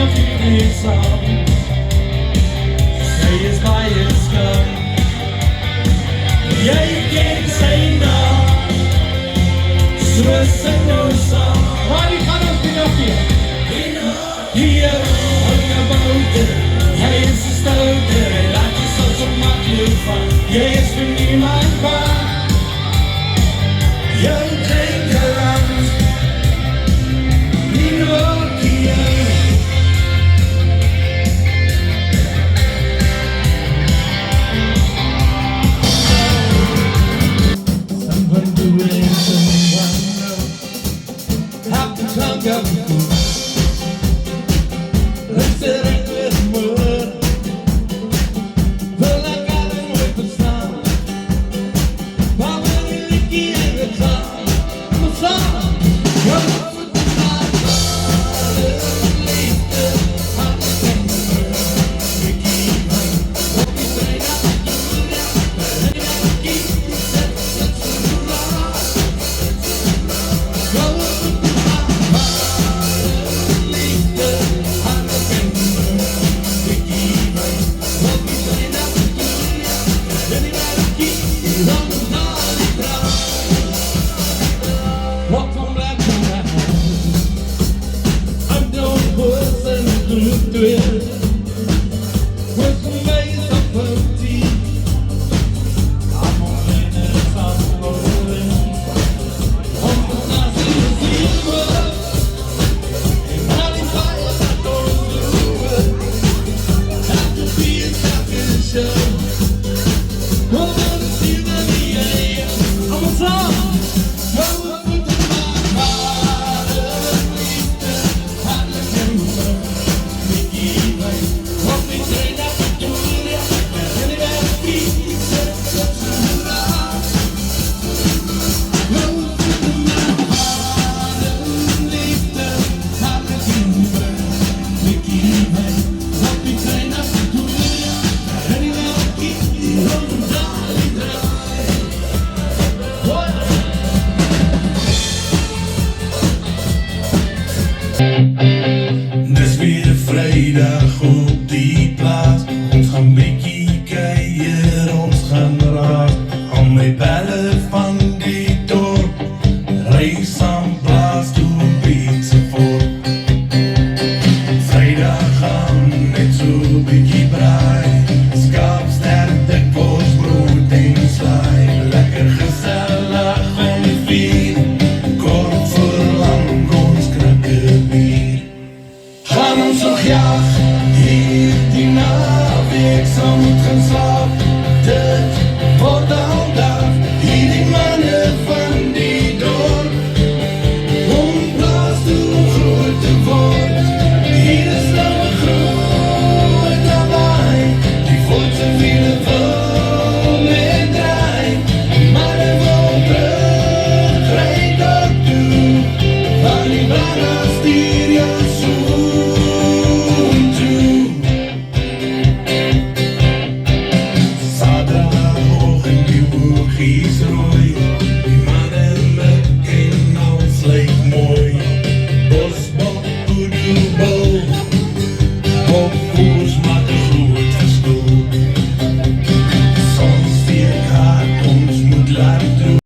of hierdie saam. Sy is baie skam. Jy ken sy naam, soos sy nou saam. Maar die gaan ons nie nog hier. Hier, hang about it. Hy is een stouter, hy laat jy so so makkelijk van. Jy is vir niemand bang. Jou denke land, nie nog hier. Someone doing someone have to talk up. Dis weer vrijdag op die plaats. Ons gaan bietjie kuier, ons gaan raak. Al my belle van die dorp, reis aan plaas toe pizza voor. Vrijdag gaan net so bietjie braai. Skaapsterk, dikwels brood en slaai. Lekker gezellig en vier, kort verlang ons knakke bier. Gaan ons nog jag, hier die naweek sal moet gaan slaap. Dit word al dag, hier die manne van die dorp. Om plaas toe om groot te word. Hier is nou een groot lawaai, die voortse wiele wil mee draai. Maar hy wil terug, rijd op toe, van die branders stuur jou soe. He's rooi, die mannen met een als leeg.